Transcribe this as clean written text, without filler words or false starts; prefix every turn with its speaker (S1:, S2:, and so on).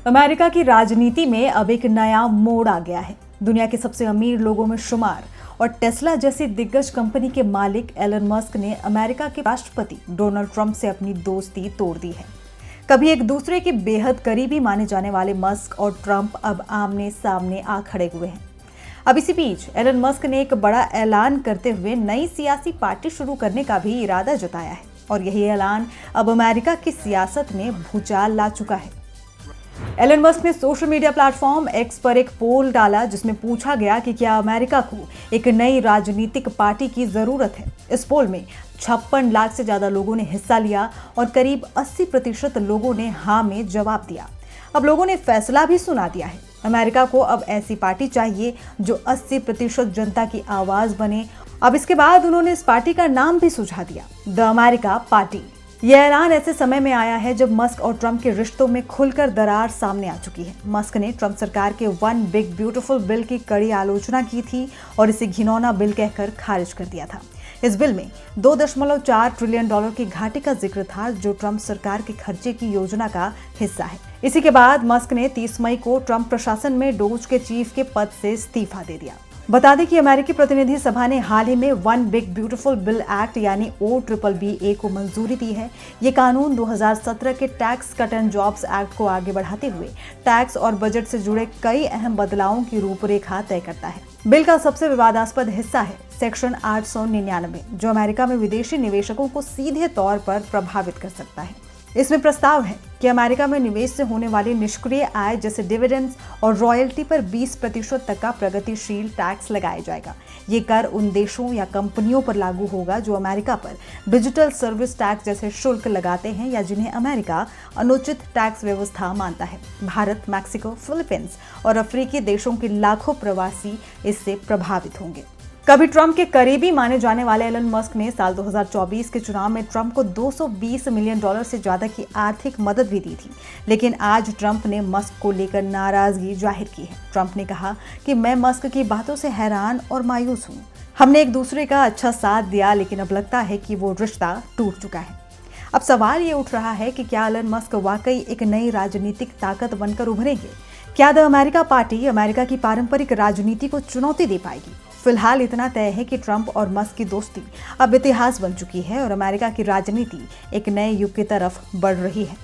S1: America की राजनीति में अब एक नया मोड़ आ गया है। दुनिया के सबसे अमीर लोगों में शुमार और टेस्ला जैसी दिग्गज कंपनी के मालिक एलन मस्क ने अमेरिका के राष्ट्रपति डोनाल्ड ट्रंप से अपनी दोस्ती तोड़ दी है। कभी एक दूसरे के बेहद करीबी माने जाने वाले मस्क और ट्रंप अब आमने सामने आ खड़े हुए हैं। अब इसी बीच एलन मस्क ने एक बड़ा ऐलान करते हुए नई सियासी पार्टी शुरू करने का भी इरादा जताया है और यही ऐलान अब अमेरिका की सियासत में भूचाल ला चुका है। एलन मस्क ने सोशल मीडिया प्लेटफॉर्म एक्स पर एक पोल डाला जिसमें पूछा गया कि क्या अमेरिका को एक नई राजनीतिक पार्टी की जरूरत है। इस पोल में 56 लाख से ज्यादा लोगों ने हिस्सा लिया और करीब 80% लोगों ने हाँ में जवाब दिया। अब लोगों ने फैसला भी सुना दिया है। अमेरिका को अब ऐसी पार्टी चाहिए जो 80% जनता की आवाज बने। अब इसके बाद उन्होंने इस पार्टी का नाम भी सुझा दिया, द अमेरिका पार्टी। यह ऐलान ऐसे समय में आया है जब मस्क और ट्रंप के रिश्तों में खुलकर दरार सामने आ चुकी है। मस्क ने ट्रंप सरकार के वन बिग ब्यूटीफुल बिल की कड़ी आलोचना की थी और इसे घिनौना बिल कहकर खारिज कर दिया था। इस बिल में $2.4 ट्रिलियन की घाटे का जिक्र था जो ट्रंप सरकार के खर्चे की योजना का हिस्सा है। इसी के बाद मस्क ने 30 मई को ट्रंप प्रशासन में डोज के चीफ के पद से इस्तीफा दे दिया। बता दें कि अमेरिकी प्रतिनिधि सभा ने हाल ही में one big beautiful bill act यानी OBBBA को मंजूरी दी है। ये कानून 2017 के tax cut and jobs act को आगे बढ़ाते हुए टैक्स और बजट से जुड़े कई अहम बदलावों की रूपरेखा तय करता है। बिल का सबसे विवादास्पद हिस्सा है सेक्शन 899, जो अमेरिका में विदेशी निवेशकों को सीधे तौर पर प्रभावित कर सकता है। इसमें प्रस्ताव है कि अमेरिका में निवेश से होने वाली निष्क्रिय आय जैसे डिविडेंड्स और रॉयल्टी पर 20% तक का प्रगतिशील टैक्स लगाया जाएगा। ये कर उन देशों या कंपनियों पर लागू होगा जो अमेरिका पर डिजिटल सर्विस टैक्स जैसे शुल्क लगाते हैं या जिन्हें अमेरिका अनुचित टैक्स व्यवस्था मानता है। भारत, मैक्सिको, फिलीपींस और अफ्रीकी देशों के लाखों प्रवासी इससे प्रभावित होंगे। कभी ट्रंप के करीबी माने जाने वाले एलन मस्क ने साल 2024 के चुनाव में ट्रंप को $220 मिलियन से ज्यादा की आर्थिक मदद भी दी थी, लेकिन आज ट्रंप ने मस्क को लेकर नाराजगी जाहिर की है। ट्रंप ने कहा कि मैं मस्क की बातों से हैरान और मायूस हूं। हमने एक दूसरे का अच्छा साथ दिया, लेकिन अब लगता है कि वो रिश्ता टूट चुका है। अब सवाल ये उठ रहा है कि क्या एलन मस्क वाकई एक नई राजनीतिक ताकत बनकर उभरेंगे? क्या द अमेरिका पार्टी अमेरिका की पारंपरिक राजनीति को चुनौती दे पाएगी? फिलहाल इतना तय है कि ट्रंप और मस्क की दोस्ती अब इतिहास बन चुकी है और अमेरिका की राजनीति एक नए युग की तरफ बढ़ रही है।